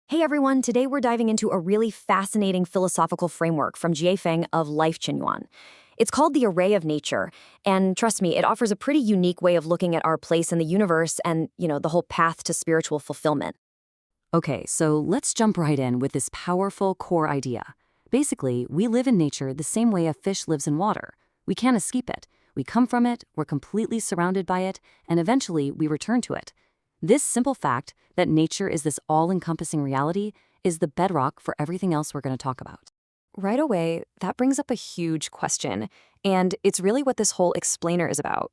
Hey everyone, today we're diving into a really fascinating philosophical framework from Jie Feng of Life Qinyuan. It's called the Array of Nature, and trust me, it offers a pretty unique way of looking at our place in the universe and, the whole path to spiritual fulfillment. Okay, so let's jump right in with this powerful core idea. Basically, we live in nature the same way a fish lives in water. We can't escape it. We come from it, we're completely surrounded by it, and eventually we return to it. This simple fact that nature is this all-encompassing reality is the bedrock for everything else we're going to talk about. Right away, that brings up a huge question, and it's really what this whole explainer is about.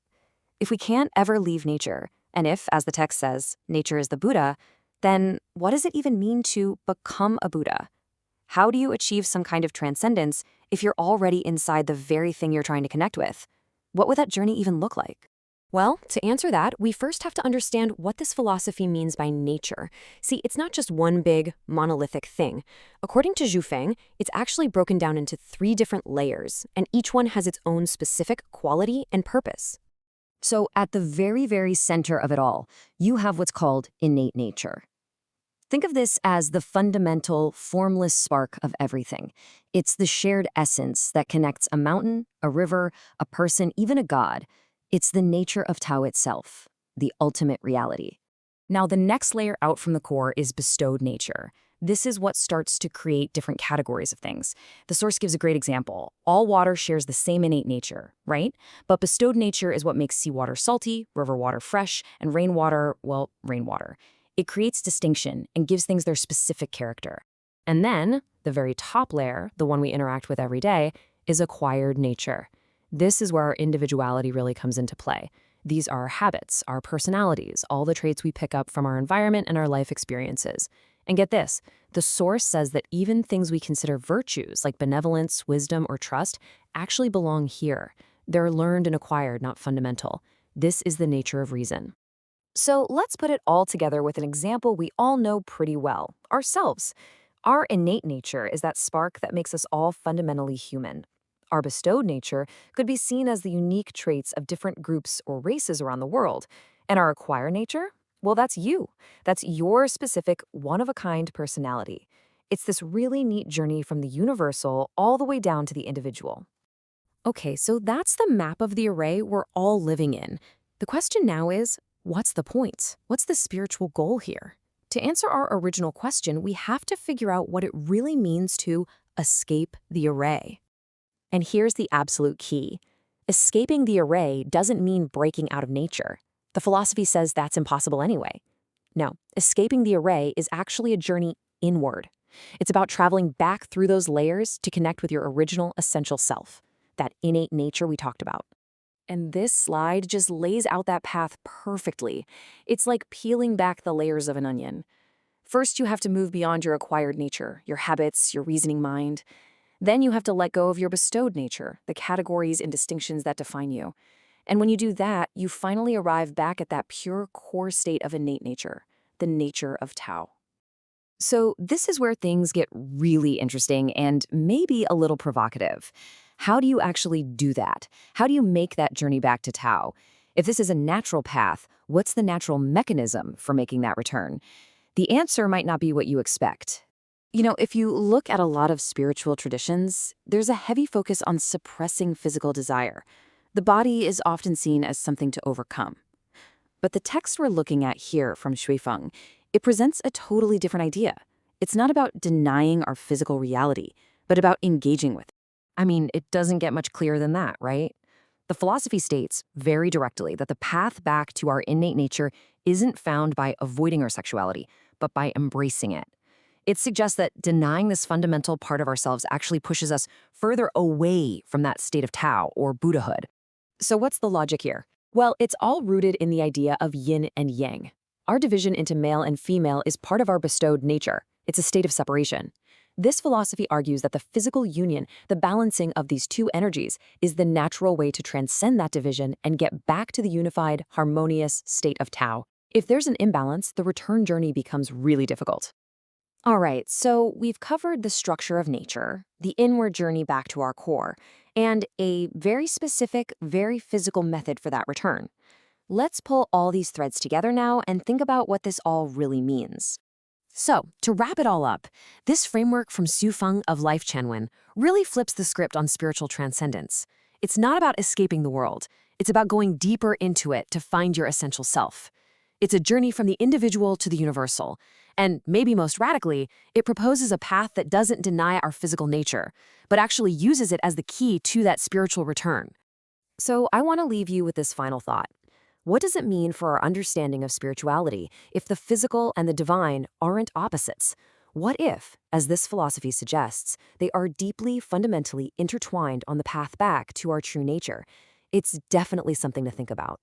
If we can't ever leave nature, and if, as the text says, nature is the Buddha, then what does it even mean to become a Buddha? How do you achieve some kind of transcendence if you're already inside the very thing you're trying to connect with? What would that journey even look like? Well, to answer that, we first have to understand what this philosophy means by nature. See, it's not just one big, monolithic thing. According to Zhu Feng, it's actually broken down into three different layers, and each one has its own specific quality and purpose. So, at the very, very center of it all, you have what's called innate nature. Think of this as the fundamental, formless spark of everything. It's the shared essence that connects a mountain, a river, a person, even a god. It's the nature of Tao itself, the ultimate reality. Now, the next layer out from the core is bestowed nature. This is what starts to create different categories of things. The source gives a great example. All water shares the same innate nature, right? But bestowed nature is what makes seawater salty, river water fresh, and rainwater, well, rainwater. It creates distinction and gives things their specific character. And then, the very top layer, the one we interact with every day, is acquired nature. This is where our individuality really comes into play. These are our habits, our personalities, all the traits we pick up from our environment and our life experiences. And get this, the source says that even things we consider virtues, like benevolence, wisdom, or trust, actually belong here. They're learned and acquired, not fundamental. This is the nature of reason. So let's put it all together with an example we all know pretty well, ourselves. Our innate nature is that spark that makes us all fundamentally human. Our bestowed nature could be seen as the unique traits of different groups or races around the world. And our acquired nature? Well, that's you. That's your specific, one-of-a-kind personality. It's this really neat journey from the universal all the way down to the individual. Okay, so that's the map of the array we're all living in. The question now is, what's the point? What's the spiritual goal here? To answer our original question, we have to figure out what it really means to escape the array. And here's the absolute key. Escaping the array doesn't mean breaking out of nature. The philosophy says that's impossible anyway. No, escaping the array is actually a journey inward. It's about traveling back through those layers to connect with your original essential self, that innate nature we talked about. And this slide just lays out that path perfectly. It's like peeling back the layers of an onion. First, you have to move beyond your acquired nature, your habits, your reasoning mind. Then you have to let go of your bestowed nature, the categories and distinctions that define you. And when you do that, you finally arrive back at that pure core state of innate nature, the nature of Tao. So this is where things get really interesting and maybe a little provocative. How do you actually do that? How do you make that journey back to Tao? If this is a natural path, what's the natural mechanism for making that return? The answer might not be what you expect. If you look at a lot of spiritual traditions, there's a heavy focus on suppressing physical desire. The body is often seen as something to overcome. But the text we're looking at here from Shui Feng, it presents a totally different idea. It's not about denying our physical reality, but about engaging with it. I mean, it doesn't get much clearer than that, right? The philosophy states very directly that the path back to our innate nature isn't found by avoiding our sexuality, but by embracing it. It suggests that denying this fundamental part of ourselves actually pushes us further away from that state of Tao or Buddhahood. So what's the logic here? Well, it's all rooted in the idea of yin and yang. Our division into male and female is part of our bestowed nature. It's a state of separation. This philosophy argues that the physical union, the balancing of these two energies, is the natural way to transcend that division and get back to the unified, harmonious state of Tao. If there's an imbalance, the return journey becomes really difficult. All right, so we've covered the structure of nature, the inward journey back to our core, and a very specific, very physical method for that return. Let's pull all these threads together now and think about what this all really means. So, to wrap it all up, this framework from Su Feng of Life Chanwen really flips the script on spiritual transcendence. It's not about escaping the world, it's about going deeper into it to find your essential self. It's a journey from the individual to the universal. And maybe most radically, it proposes a path that doesn't deny our physical nature, but actually uses it as the key to that spiritual return. So I want to leave you with this final thought. What does it mean for our understanding of spirituality if the physical and the divine aren't opposites? What if, as this philosophy suggests, they are deeply, fundamentally intertwined on the path back to our true nature? It's definitely something to think about.